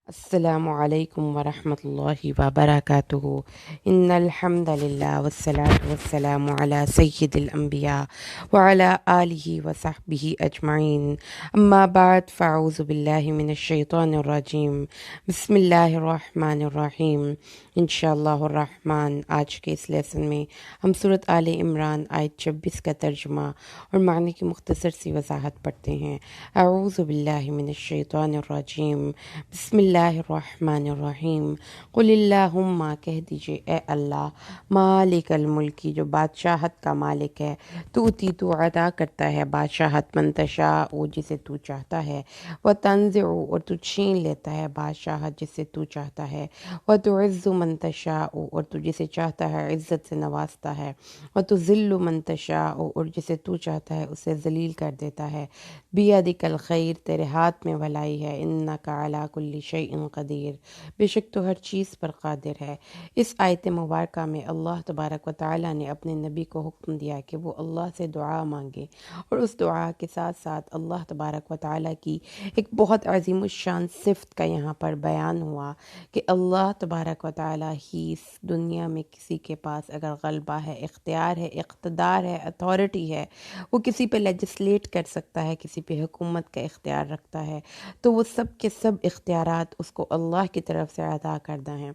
السلام علیکم ورحمۃ اللہ وبرکاتہ۔ ان الحمد للہ والصلاة والسلام علی سید الانبیاء وعلی آلہ وصحبہ اجمعین، اما بعد فاعوذ باللہ من الشیطان الرجیم، بسم اللہ الرحمن الرحیم۔ انشاءاللہ الرحمن آج کے اس لیسن میں ہم سورۃ آل عمران آیت 26 کا ترجمہ اور معنی کی مختصر سی وضاحت پڑھتے ہیں۔ اعوذ باللہ من الشیطان الرجیم، بسم اللہ الرحمن الرحیم۔ قل اللہم، کہہ دیجئے اے اللہ، مالک الملکی، جو بادشاہت کا مالک ہے، تو عطا کرتا ہے بادشاہت من تشاء، جسے تو چاہتا ہے، وتنزع، اور تو چھین لیتا ہے بادشاہت جسے تو چاہتا ہے، وتعز من تشاء، اور تو جسے چاہتا ہے عزت سے نوازتا ہے، وتذل من تشاء، اور جسے تو چاہتا ہے اسے ذلیل کر دیتا ہے۔ بیدک الخیر، تیرے ہاتھ میں بھلائی ہے، انک علی کل شیء قدیر، بے شک تو ہر چیز پر قادر ہے۔ اس آیت مبارکہ میں اللہ تبارک و تعالی نے اپنے نبی کو حکم دیا کہ وہ اللہ سے دعا مانگے، اور اس دعا کے ساتھ ساتھ اللہ تبارک و تعالی کی ایک بہت عظیم الشان صفت کا یہاں پر بیان ہوا کہ اللہ تبارک و تعالی ہی اس دنیا میں کسی کے پاس اگر غلبہ ہے، اختیار ہے، اقتدار ہے، اتھارٹی ہے، وہ کسی پہ لیجسلیٹ کر سکتا ہے، کسی پہ حکومت کا اختیار رکھتا ہے، تو وہ سب کے سب اختیارات اس کو اللہ کی طرف سے عطا کردہ ہیں۔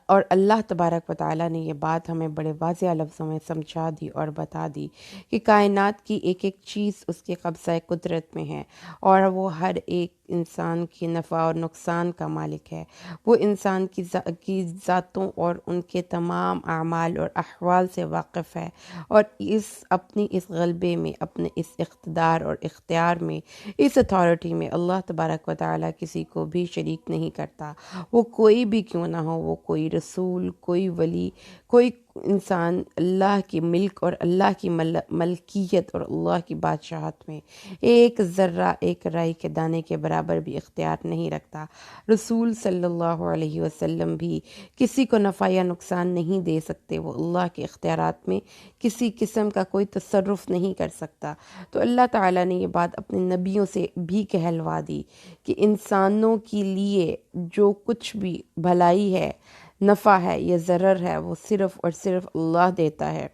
اور اللہ تبارک و تعالیٰ نے یہ بات ہمیں بڑے واضح لفظوں میں سمجھا دی اور بتا دی کہ کائنات کی ایک ایک چیز اس کے قبضہ قدرت میں ہے، اور وہ ہر ایک انسان کی نفع اور نقصان کا مالک ہے۔ وہ انسان کی ذاتوں اور ان کے تمام اعمال اور احوال سے واقف ہے، اور اپنی اس غلبے میں، اپنے اس اقتدار اور اختیار میں، اس اتھارٹی میں اللہ تبارک و تعالیٰ کسی کو بھی شریک نہیں کرتا۔ وہ کوئی بھی کیوں نہ ہو، وہ کوئی رسول، کوئی ولی، کوئی انسان، اللہ کی ملک اور اللہ کی ملکیت اور اللہ کی بادشاہت میں ایک ذرہ، ایک رائی کے دانے کے برابر بھی اختیار نہیں رکھتا۔ رسول صلی اللہ علیہ وسلم بھی کسی کو نفع یا نقصان نہیں دے سکتے، وہ اللہ کے اختیارات میں کسی قسم کا کوئی تصرف نہیں کر سکتا۔ تو اللہ تعالیٰ نے یہ بات اپنے نبیوں سے بھی کہلوا دی کہ انسانوں کے لیے جو کچھ بھی بھلائی ہے، نفع ہے یا ضرر ہے، وہ صرف اور صرف اللہ دیتا ہے۔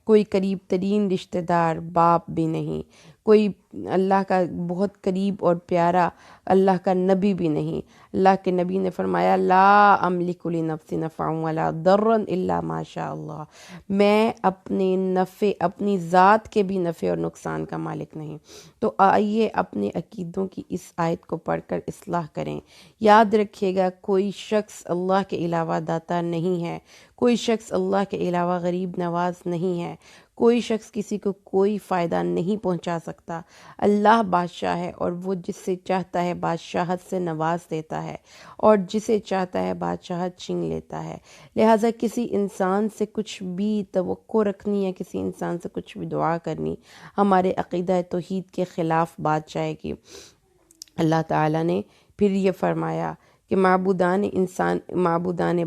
کوئی قریب ترین رشتہ دار، باپ بھی نہیں، کوئی اللہ کا بہت قریب اور پیارا اللہ کا نبی بھی نہیں۔ اللہ کے نبی نے فرمایا لا املک لنفسی نفعا ولا ضرا الا ما شاء اللہ، میں اپنے نفع، اپنی ذات کے بھی نفع اور نقصان کا مالک نہیں۔ تو آئیے اپنے عقیدوں کی اس آیت کو پڑھ کر اصلاح کریں۔ یاد رکھیے گا، کوئی شخص اللہ کے علاوہ داتا نہیں ہے، کوئی شخص اللہ کے علاوہ غریب نواز نہیں ہے، کوئی شخص کسی کو کوئی فائدہ نہیں پہنچا سکتا۔ اللہ بادشاہ ہے، اور وہ جس سے چاہتا ہے بادشاہت سے نواز دیتا ہے، اور جسے چاہتا ہے بادشاہت چھین لیتا ہے۔ لہٰذا کسی انسان سے کچھ بھی توقع رکھنی، یا کسی انسان سے کچھ بھی دعا کرنی، ہمارے عقیدہ توحید کے خلاف بات جائے گی۔ اللہ تعالیٰ نے پھر یہ فرمایا کہ معبودان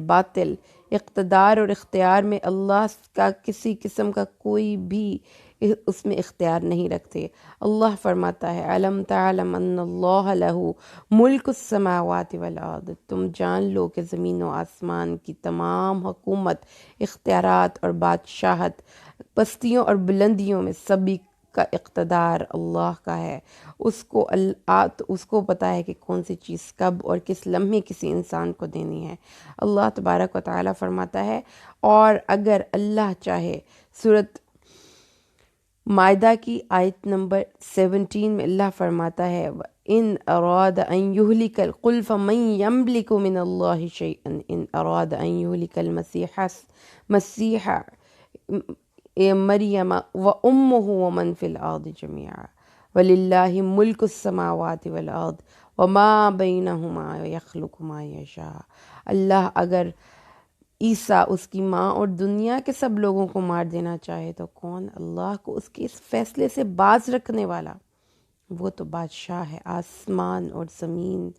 باطل اقتدار اور اختیار میں اللہ کا کسی قسم کا کوئی بھی اس میں اختیار نہیں رکھتے۔ اللہ فرماتا ہے علم تعلم ان اللہ لہ ملک السماوات والارض، تم جان لو کہ زمین و آسمان کی تمام حکومت، اختیارات اور بادشاہت، پستیوں اور بلندیوں میں سبھی کا اقتدار اللہ کا ہے۔ اس کو پتہ ہے کہ کون سی چیز کب اور کس لمحے کسی انسان کو دینی ہے۔ اللہ تبارک و تعالیٰ فرماتا ہے، اور اگر اللہ چاہے، سورۃ مائدہ کی آیت نمبر 17 میں اللہ فرماتا ہے ان اراد ان یہلک قل فمن یملک من اللہ شیئا ان اراد ان یہلک المسیح مریم و امہ ومن فی الارض جميعا وللہ ملک السماوات والارض وما بینہما یخلق ما یشاء۔ اللہ اگر عیسیٰ، اس کی ماں اور دنیا کے سب لوگوں کو مار دینا چاہے تو کون اللہ کو اس کے اس فیصلے سے باز رکھنے والا؟ وہ تو بادشاہ ہے آسمان اور زمین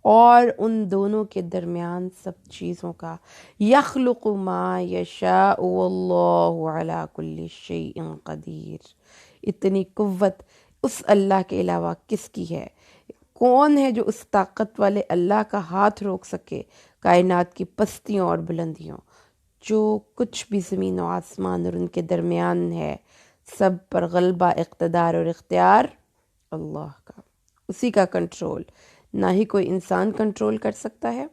اور ان دونوں کے درمیان سب چیزوں کا۔ یخلق ما یشاء واللہ علی کل شیء قدیر۔ اتنی قوت اس اللہ کے علاوہ کس کی ہے؟ کون ہے جو اس طاقت والے اللہ کا ہاتھ روک سکے کائنات کی پستیوں اور بلندیوں؟ جو کچھ بھی زمین و آسمان اور ان کے درمیان ہے، سب پر غلبہ، اقتدار اور اختیار اللہ کا، اسی کا کنٹرول۔ نہ ہی کوئی انسان کنٹرول کر سکتا ہے،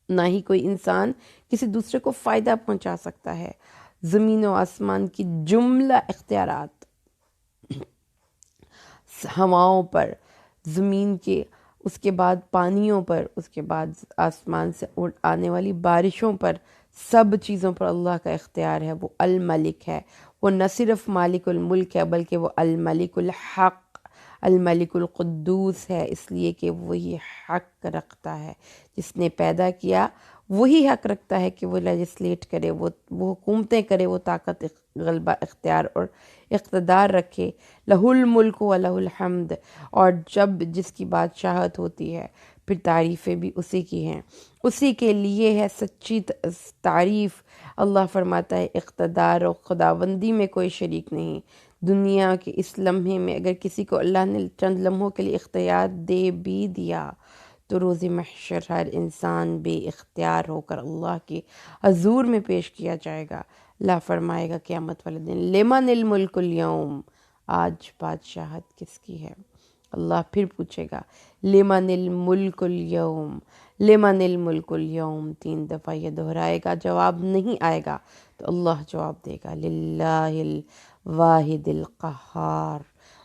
نہ ہی کوئی انسان کسی دوسرے کو فائدہ پہنچا سکتا ہے۔ زمین و آسمان کی جملہ اختیارات ہواؤں پر، زمین کے، اس کے بعد پانیوں پر، اس کے بعد آسمان سے آنے والی بارشوں پر، سب چیزوں پر اللہ کا اختیار ہے۔ وہ الملک ہے، وہ نہ صرف مالک الملک ہے بلکہ وہ الملک الحق، الملک القدوس ہے، اس لیے کہ وہی حق رکھتا ہے۔ جس نے پیدا کیا وہی حق رکھتا ہے کہ وہ لیجسلیٹ کرے، وہ حکومتیں کرے، وہ طاقت، غلبہ، اختیار اور اقتدار رکھے۔ لہ الملک و لہ الحمد، اور جب جس کی بادشاہت ہوتی ہے پھر تعریفیں بھی اسی کی ہیں، اسی کے لیے ہے سچی تعریف۔ اللہ فرماتا ہے اقتدار و خداوندی میں کوئی شریک نہیں۔ دنیا کے اس لمحے میں اگر کسی کو اللہ نے چند لمحوں کے لیے اختیار دے بھی دیا تو روز محشر ہر انسان بے اختیار ہو کر اللہ کے حضور میں پیش کیا جائے گا۔ اللہ فرمائے گا قیامت والے دن لمن الملک اليوم، آج بادشاہت کس کی ہے؟ اللہ پھر پوچھے گا لمن الملک اليوم، لمن الملک اليوم، 3 دفعہ یہ دہرائے گا، جواب نہیں آئے گا تو اللہ جواب دے گا للہ الواحد القہار،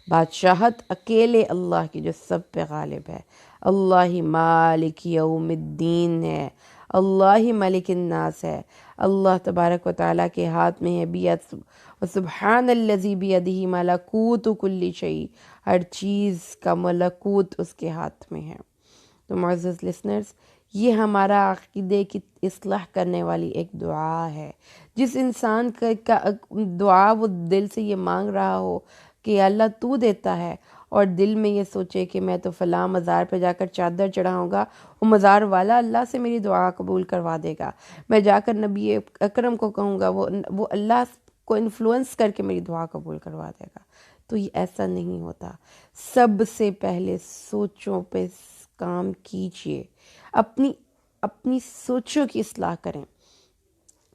بادشاہت اکیلے اللہ کی جو سب پہ غالب ہے۔ اللہ مالک یوم الدین ہے، اللہ ملک الناس ہے۔ اللہ تبارک و تعالیٰ کے ہاتھ میں ہے بیت، سبحان الذی بیدہ ملکوت کل شیء، ہر چیز کا ملکوت اس کے ہاتھ میں ہے۔ تو معزز لسنرز، یہ ہمارا عقیدے کی اصلاح کرنے والی ایک دعا ہے۔ جس انسان کا دعا وہ دل سے یہ مانگ رہا ہو کہ اللہ تو دیتا ہے، اور دل میں یہ سوچے کہ میں تو فلاں مزار پہ جا کر چادر چڑھاؤں گا، وہ مزار والا اللہ سے میری دعا قبول کروا دے گا، میں جا کر نبی اکرم کو کہوں گا، وہ اللہ کو انفلوئنس کر کے میری دعا قبول کروا دے گا۔ تو یہ ایسا نہیں ہوتا۔ سب سے پہلے سوچوں پہ کام کیجئے، اپنی سوچوں کی اصلاح کریں۔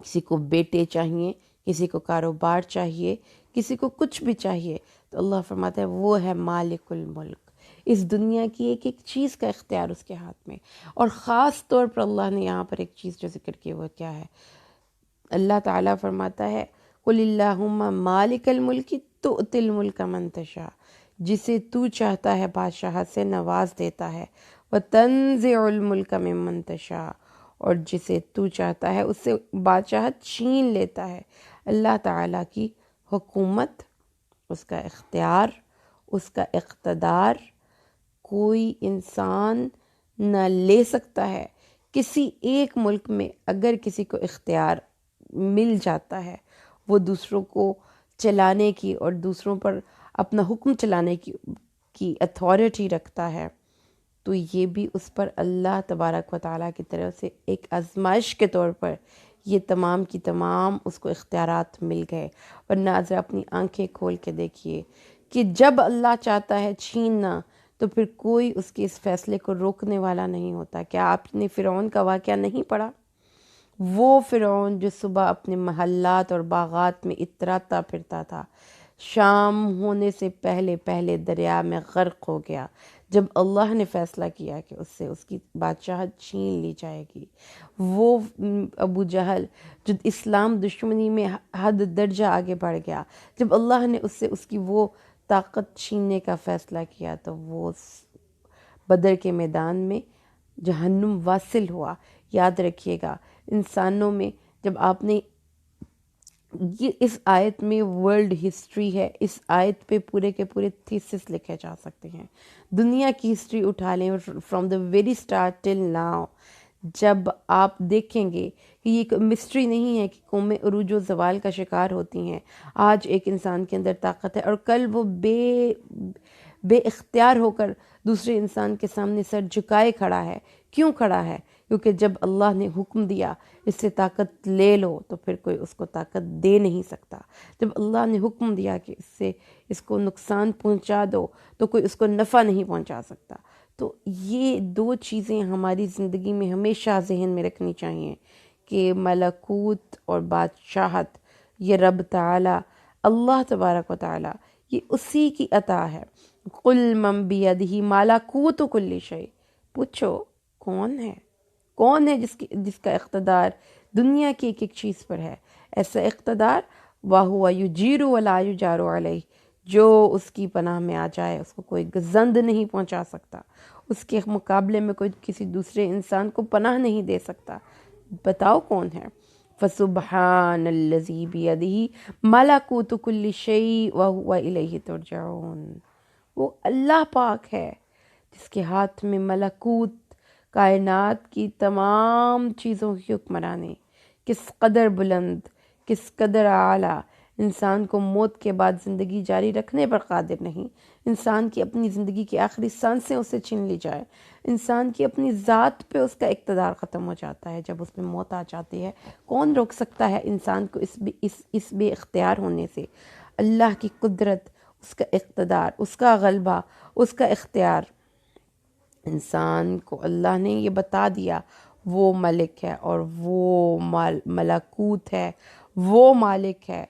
کسی کو بیٹے چاہیے، کسی کو کاروبار چاہیے، کسی کو کچھ بھی چاہیے، تو اللہ فرماتا ہے وہ ہے مالک الملک، اس دنیا کی ایک ایک چیز کا اختیار اس کے ہاتھ میں۔ اور خاص طور پر اللہ نے یہاں پر ایک چیز جو ذکر کی وہ کیا ہے؟ اللہ تعالیٰ فرماتا ہے قُلِ اللَّهُمَّ مَالِكَ الْمُلْكِ تُؤْتِي الْمُلْكَ مَن تَشَاءُ، جسے تو چاہتا ہے بادشاہت سے نواز دیتا ہے، وَتَنزِعُ الْمُلْكَ مِمَّن تَشَاءُ، اور جسے تو چاہتا ہے اس سے بادشاہت چھین لیتا ہے۔ اللہ تعالیٰ کی حکومت، اس کا اختیار، اس کا اقتدار کوئی انسان نہ لے سکتا ہے۔ کسی ایک ملک میں اگر کسی کو اختیار مل جاتا ہے، وہ دوسروں کو چلانے کی اور دوسروں پر اپنا حکم چلانے کی اتھارٹی رکھتا ہے، تو یہ بھی اس پر اللہ تبارک و تعالیٰ کی طرف سے ایک آزمائش کے طور پر یہ تمام کی تمام اس کو اختیارات مل گئے۔ ورنہ ذرا اپنی آنکھیں کھول کے دیکھیے کہ جب اللہ چاہتا ہے چھیننا تو پھر کوئی اس کے اس فیصلے کو روکنے والا نہیں ہوتا۔ کیا آپ نے فرعون کا واقعہ نہیں پڑھا؟ وہ فرعون جو صبح اپنے محلات اور باغات میں اتراتا پھرتا تھا، شام ہونے سے پہلے پہلے دریا میں غرق ہو گیا جب اللہ نے فیصلہ کیا کہ اس سے اس کی بادشاہت چھین لی جائے گی۔ وہ ابو جہل جو اسلام دشمنی میں حد درجہ آگے بڑھ گیا، جب اللہ نے اس سے اس کی وہ طاقت چھیننے کا فیصلہ کیا تو وہ بدر کے میدان میں جہنم واصل ہوا۔ یاد رکھیے گا، انسانوں میں جب آپ نے یہ اس آیت میں ورلڈ ہسٹری ہے، اس آیت پہ پورے کے پورے تھیسس لکھے جا سکتے ہیں۔ دنیا کی ہسٹری اٹھا لیں from the very start till now, جب آپ دیکھیں گے کہ یہ ایک مسٹری نہیں ہے کہ قومیں عروج و زوال کا شکار ہوتی ہیں۔ آج ایک انسان کے اندر طاقت ہے اور کل وہ بے اختیار ہو کر دوسرے انسان کے سامنے سر جھکائے کھڑا ہے۔ کیوں کھڑا ہے؟ کیونکہ جب اللہ نے حکم دیا اس سے طاقت لے لو تو پھر کوئی اس کو طاقت دے نہیں سکتا. جب اللہ نے حکم دیا کہ اس کو نقصان پہنچا دو تو کوئی اس کو نفع نہیں پہنچا سکتا. تو یہ دو چیزیں ہماری زندگی میں ہمیشہ ذہن میں رکھنی چاہیے کہ ملکوت اور بادشاہت یہ رب تعالی اللہ تبارک و تعالی یہ اسی کی عطا ہے. قل من بیدہ ملکوت کل شیء، پوچھو کون ہے جس کا اقتدار دنیا کی ایک ایک چیز پر ہے. ایسا اقتدار وَهُوَ يُجِيرُ وَلَا يُجَارُ عَلَيْهِ، جو اس کی پناہ میں آ جائے اس کو کوئی گزند نہیں پہنچا سکتا، اس کے مقابلے میں کوئی کسی دوسرے انسان کو پناہ نہیں دے سکتا. بتاؤ کون ہے؟ فَسُبْحَانَ الَّذِي بِيَدِهِ مَلَكُوتُ كُلِّ شَيْءٍ وَهُوَ إِلَيْهِ تُرْجَعُونَ. وہ اللہ پاک ہے جس کے ہاتھ میں ملکوت، کائنات کی تمام چیزوں کی حکمرانی. کس قدر بلند، کس قدر اعلیٰ. انسان کو موت کے بعد زندگی جاری رکھنے پر قادر نہیں. انسان کی اپنی زندگی کی آخری سانسیں اسے چھین لی جائے، انسان کی اپنی ذات پہ اس کا اقتدار ختم ہو جاتا ہے جب اس میں موت آ جاتی ہے. کون روک سکتا ہے انسان کو اس بے اختیار ہونے سے؟ اللہ کی قدرت، اس کا اقتدار، اس کا غلبہ، اس کا اختیار. انسان کو اللہ نے یہ بتا دیا وہ ملک ہے اور وہ ملکوت ہے، وہ مالک ہے،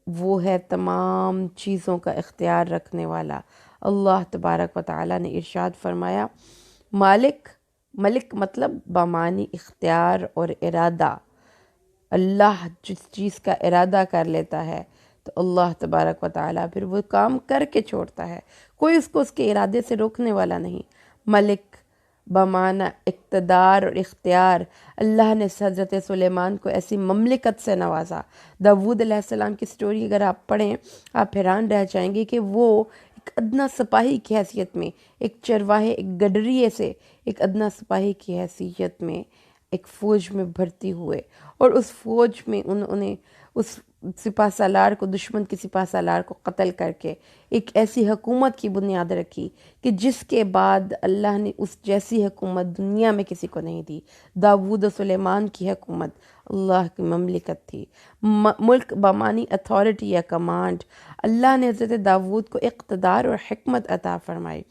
وہ ہے تمام چیزوں کا اختیار رکھنے والا. اللہ تبارک و تعالیٰ نے ارشاد فرمایا ملک مطلب بمعنی اختیار اور ارادہ. اللہ جس چیز کا ارادہ کر لیتا ہے تو اللہ تبارک و تعالیٰ پھر وہ کام کر کے چھوڑتا ہے، کوئی اس کو اس کے ارادے سے روکنے والا نہیں. ملک بمعنی اقتدار اور اختیار. اللہ نے حضرت سلیمان کو ایسی مملکت سے نوازا. داؤد علیہ السلام کی سٹوری اگر آپ پڑھیں آپ حیران رہ جائیں گے کہ وہ ایک ادنا سپاہی کی حیثیت میں، ایک چرواہے، ایک گڈریے سے ایک ادنا سپاہی کی حیثیت میں ایک فوج میں بھرتی ہوئے، اور اس فوج میں انہوں نے اس سپہ سالار کو، دشمن کی سپہ سالار کو قتل کر کے ایک ایسی حکومت کی بنیاد رکھی کہ جس کے بعد اللہ نے اس جیسی حکومت دنیا میں کسی کو نہیں دی. داؤد و سلیمان کی حکومت اللہ کی مملکت تھی. ملک بمعنی اتھارٹی یا کمانڈ. اللہ نے حضرت داؤد کو اقتدار اور حکمت عطا فرمائی،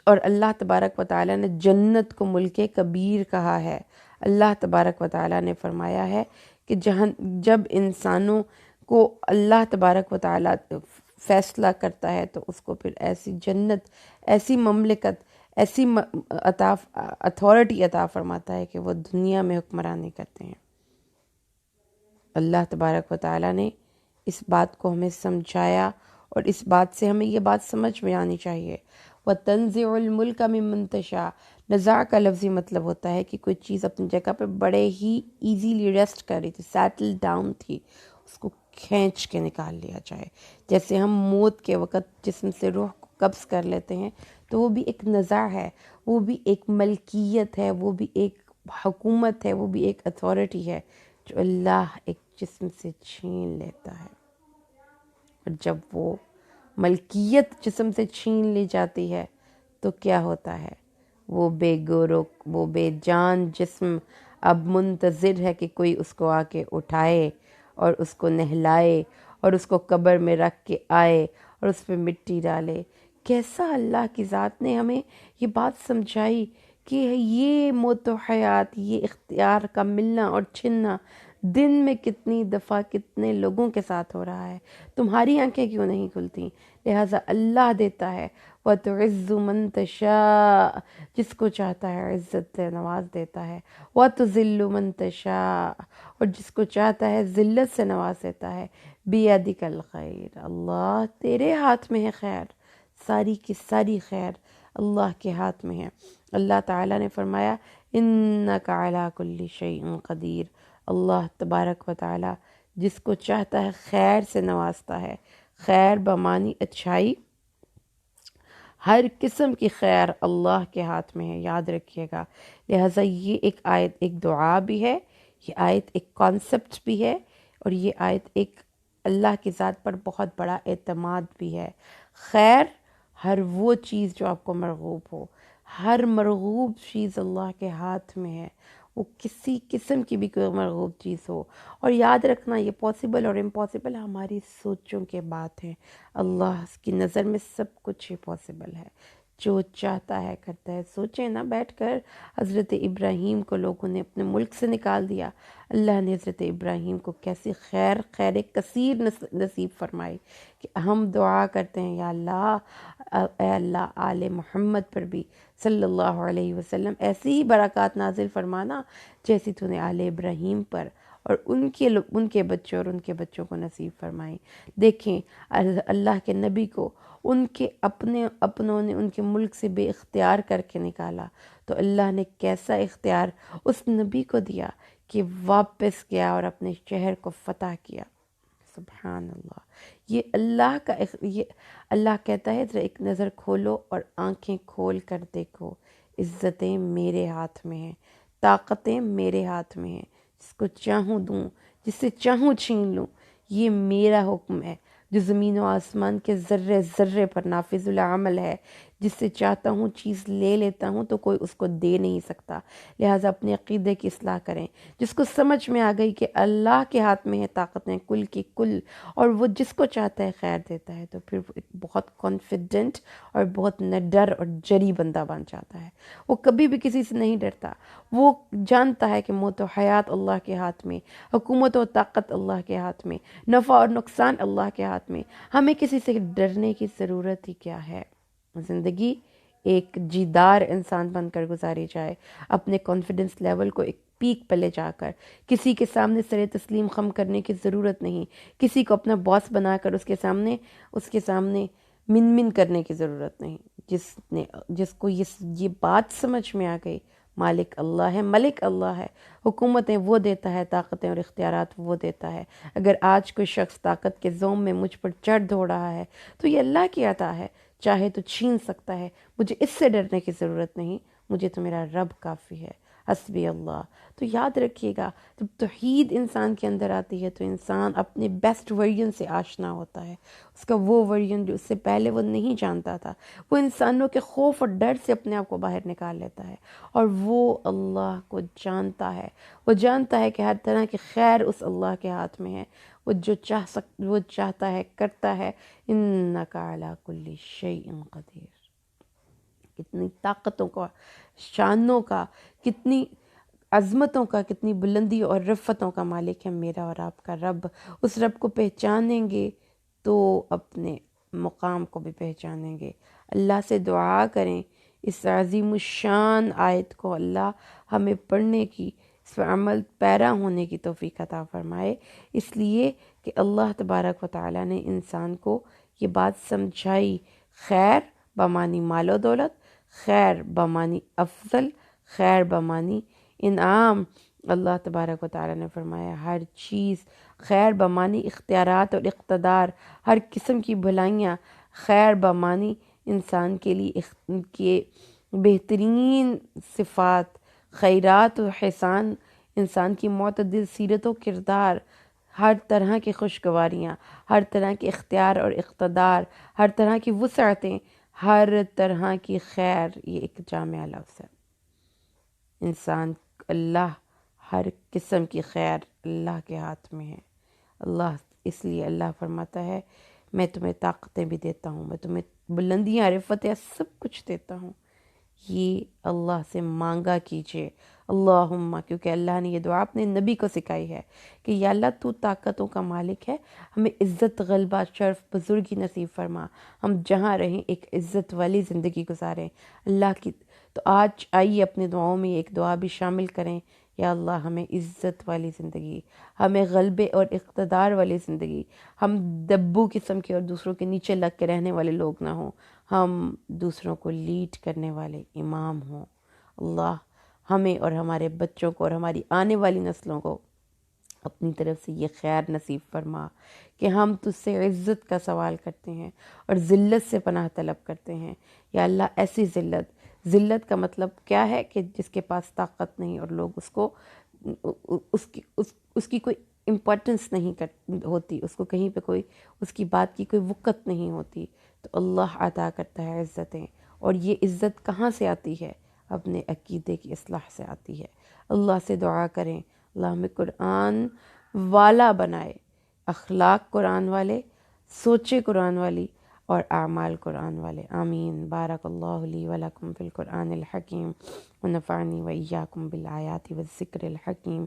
اور اللہ تبارک و تعالیٰ نے جنت کو ملک کبیر کہا ہے. اللہ تبارک و تعالیٰ نے فرمایا ہے کہ جب انسانوں کو اللہ تبارک و تعالیٰ فیصلہ کرتا ہے تو اس کو پھر ایسی جنت، ایسی مملکت، ایسی اتھارٹی عطا فرماتا ہے کہ وہ دنیا میں حکمرانی کرتے ہیں. اللہ تبارک و تعالیٰ نے اس بات کو ہمیں سمجھایا، اور اس بات سے ہمیں یہ بات سمجھ میں آنی چاہیے. وَتَنزِعُ الْمُلْكَ مِمَّن تَشَاءُ. نزاع کا لفظی مطلب ہوتا ہے کہ کوئی چیز اپنی جگہ پہ بڑے ہی ایزیلی ریسٹ کر رہی تھی، سیٹل ڈاؤن تھی، اس کو کھینچ کے نکال لیا جائے. جیسے ہم موت کے وقت جسم سے روح کو قبض کر لیتے ہیں تو وہ بھی ایک نزاع ہے، وہ بھی ایک ملکیت ہے، وہ بھی ایک حکومت ہے، وہ بھی ایک اتھارٹی ہے جو اللہ ایک جسم سے چھین لیتا ہے. اور جب وہ ملکیت جسم سے چھین لی جاتی ہے تو کیا ہوتا ہے؟ وہ بے گورو، وہ بے جان جسم اب منتظر ہے کہ کوئی اس کو آ کے اٹھائے اور اس کو نہلائے اور اس کو قبر میں رکھ کے آئے اور اس پہ مٹی ڈالے. کیسا اللہ کی ذات نے ہمیں یہ بات سمجھائی کہ یہ موت و حیات، یہ اختیار کا ملنا اور چھننا دن میں کتنی دفعہ کتنے لوگوں کے ساتھ ہو رہا ہے. تمہاری آنکھیں کیوں نہیں کھلتی؟ لہٰذا اللہ دیتا ہے. وَتُعِزُّ مَن تَشَاءُ، جس کو چاہتا ہے عزت سے نواز دیتا ہے. وَتُذِلُّ مَن تَشَاءُ، اور جس کو چاہتا ہے ذلت سے نواز دیتا ہے. بِيَدِكَ الْخَيْرُ، اللہ تیرے ہاتھ میں ہے خیر، ساری کی ساری خیر اللہ کے ہاتھ میں ہے. اللہ تعالیٰ نے فرمایا اِنَّكَ عَلَىٰ كُلِّ شَيْءٍ قدیر. اللہ تبارک و تعالیٰ جس کو چاہتا ہے خیر سے نوازتا ہے. خیر بمعنی اچھائی، ہر قسم کی خیر اللہ کے ہاتھ میں ہے، یاد رکھیے گا. لہٰذا یہ ایک آیت ایک دعا بھی ہے، یہ آیت ایک کانسیپٹ بھی ہے، اور یہ آیت ایک اللہ کی ذات پر بہت بڑا اعتماد بھی ہے. خیر ہر وہ چیز جو آپ کو مرغوب ہو، ہر مرغوب چیز اللہ کے ہاتھ میں ہے، وہ کسی قسم کی بھی کوئی مرغوب چیز ہو۔ اور یاد رکھنا یہ پاسبل اور امپاسبل ہماری سوچوں کے بات ہیں، اللہ کی نظر میں سب کچھ ہی پاسبل ہے، جو چاہتا ہے کرتا ہے۔ سوچیں نا بیٹھ کر، حضرت ابراہیم کو لوگوں نے اپنے ملک سے نکال دیا، اللہ نے حضرت ابراہیم کو کیسی خیر کثیر نصیب فرمائی، کہ ہم دعا کرتے ہیں یا اللہ، اے اللہ آل محمد پر بھی صلی اللہ علیہ وسلم ایسی ہی برکات نازل فرمانا جیسی تو نے آل ابراہیم پر اور ان کے بچوں اور ان کے بچوں کو نصیب فرمائی۔ دیکھیں اللہ کے نبی کو ان کے اپنوں نے ان کے ملک سے بے اختیار کر کے نکالا، تو اللہ نے کیسا اختیار اس نبی کو دیا کہ واپس گیا اور اپنے شہر کو فتح کیا۔ سبحان اللہ، یہ اللہ کہتا ہے ذرا ایک نظر کھولو اور آنکھیں کھول کر دیکھو، عزتیں میرے ہاتھ میں ہیں، طاقتیں میرے ہاتھ میں ہیں، جس کو چاہوں دوں، جس سے چاہوں چھین لوں، یہ میرا حکم ہے جو زمین و آسمان کے ذرے ذرے پر نافذ العمل ہے، جس سے چاہتا ہوں چیز لے لیتا ہوں تو کوئی اس کو دے نہیں سکتا۔ لہٰذا اپنے عقیدے کی اصلاح کریں، جس کو سمجھ میں آ گئی کہ اللہ کے ہاتھ میں ہے طاقتیں کل کی کل، اور وہ جس کو چاہتا ہے خیر دیتا ہے، تو پھر وہ ایک بہت کانفیڈنٹ اور بہت نڈر اور جری بندہ بن جاتا ہے۔ وہ کبھی بھی کسی سے نہیں ڈرتا، وہ جانتا ہے کہ موت و حیات اللہ کے ہاتھ میں، حکومت و طاقت اللہ کے ہاتھ میں، نفع اور نقصان اللہ کے ہاتھ میں، ہمیں کسی سے ڈرنے کی ضرورت ہی کیا ہے۔ زندگی ایک جیدار انسان بن کر گزاری جائے، اپنے کانفیڈنس لیول کو ایک پیک پہ لے جا کر، کسی کے سامنے سر تسلیم خم کرنے کی ضرورت نہیں، کسی کو اپنا باس بنا کر اس کے سامنے من کرنے کی ضرورت نہیں۔ جس کو یہ بات سمجھ میں آ گئی، مالک اللہ ہے، ملک اللہ ہے، حکومتیں وہ دیتا ہے، طاقتیں اور اختیارات وہ دیتا ہے۔ اگر آج کوئی شخص طاقت کے زوم میں مجھ پر چڑھ دھو رہا ہے تو یہ اللہ کی عطا ہے، چاہے تو چھین سکتا ہے، مجھے اس سے ڈرنے کی ضرورت نہیں، مجھے تو میرا رب کافی ہے، حسبی اللہ۔ تو یاد رکھیے گا، جب توحید انسان کے اندر آتی ہے تو انسان اپنے بیسٹ ورژن سے آشنا ہوتا ہے، اس کا وہ ورژن جو اس سے پہلے وہ نہیں جانتا تھا، وہ انسانوں کے خوف اور ڈر سے اپنے آپ کو باہر نکال لیتا ہے، اور وہ اللہ کو جانتا ہے، وہ جانتا ہے کہ ہر طرح کی خیر اس اللہ کے ہاتھ میں ہے، وہ جو وہ چاہتا ہے کرتا ہے۔ انک علی کل شیء قدیر، کتنی طاقتوں کا، شانوں کا، کتنی عظمتوں کا، کتنی بلندی اور رفتوں کا مالک ہے میرا اور آپ کا رب۔ اس رب کو پہچانیں گے تو اپنے مقام کو بھی پہچانیں گے۔ اللہ سے دعا کریں اس عظیم الشان آیت کو اللہ ہمیں پڑھنے کی، اس پر عمل پیرا ہونے کی توفیق عطا فرمائے، اس لیے کہ اللہ تبارک و تعالیٰ نے انسان کو یہ بات سمجھائی، خیر بمانی مال و دولت، خیر بمانی افضل، خیر بمانی انعام۔ اللہ تبارک و تعالیٰ نے فرمایا ہر چیز خیر بمانی اختیارات اور اقتدار، ہر قسم کی بھلائیاں خیر بمانی انسان کے لیے کے بہترین صفات، خیرات و احسان، انسان کی معتدل سیرت و کردار، ہر طرح کی خوشگواریاں، ہر طرح کے اختیار اور اقتدار، ہر طرح کی وسعتیں، ہر طرح کی خیر، یہ ایک جامع لفظ ہے۔ انسان اللہ، ہر قسم کی خیر اللہ کے ہاتھ میں ہے۔ اللہ، اس لیے اللہ فرماتا ہے میں تمہیں طاقتیں بھی دیتا ہوں، میں تمہیں بلندیاں، رفتیں، سب کچھ دیتا ہوں، یہ اللہ سے مانگا کیجئے۔ اللہم، کیونکہ اللہ نے یہ دعا اپنے نبی کو سکھائی ہے کہ یا اللہ تو طاقتوں کا مالک ہے، ہمیں عزت، غلبہ، شرف، بزرگی نصیب فرما، ہم جہاں رہیں ایک عزت والی زندگی گزاریں اللہ کی۔ تو آج آئیے اپنے دعاؤں میں ایک دعا بھی شامل کریں، یا اللہ ہمیں عزت والی زندگی، ہمیں غلبے اور اقتدار والی زندگی، ہم دبو قسم کے اور دوسروں کے نیچے لگ کے رہنے والے لوگ نہ ہوں، ہم دوسروں کو لیڈ کرنے والے امام ہوں۔ اللہ ہمیں اور ہمارے بچوں کو اور ہماری آنے والی نسلوں کو اپنی طرف سے یہ خیر نصیب فرما کہ ہم تجھ سے عزت کا سوال کرتے ہیں اور ذلت سے پناہ طلب کرتے ہیں۔ یا اللہ ایسی ذلت کا مطلب کیا ہے کہ جس کے پاس طاقت نہیں اور لوگ اس کی کوئی امپورٹنس نہیں ہوتی، اس کو کہیں پہ کوئی اس کی بات کی کوئی وقت نہیں ہوتی، تو اللہ عطا کرتا ہے عزتیں، اور یہ عزت کہاں سے آتی ہے؟ اپنے عقیدے کی اصلاح سے آتی ہے۔ اللہ سے دعا کریں اللہ ہمیں قرآن والا بنائے، اخلاق قرآن والے، سوچے قرآن والی، اور اعمال قرآن والے۔ آمین۔ بارک اللہ لی ولکم فی القرآن الحکیم ونفعنی وإیاکم بالآیات والذکر الحکیم۔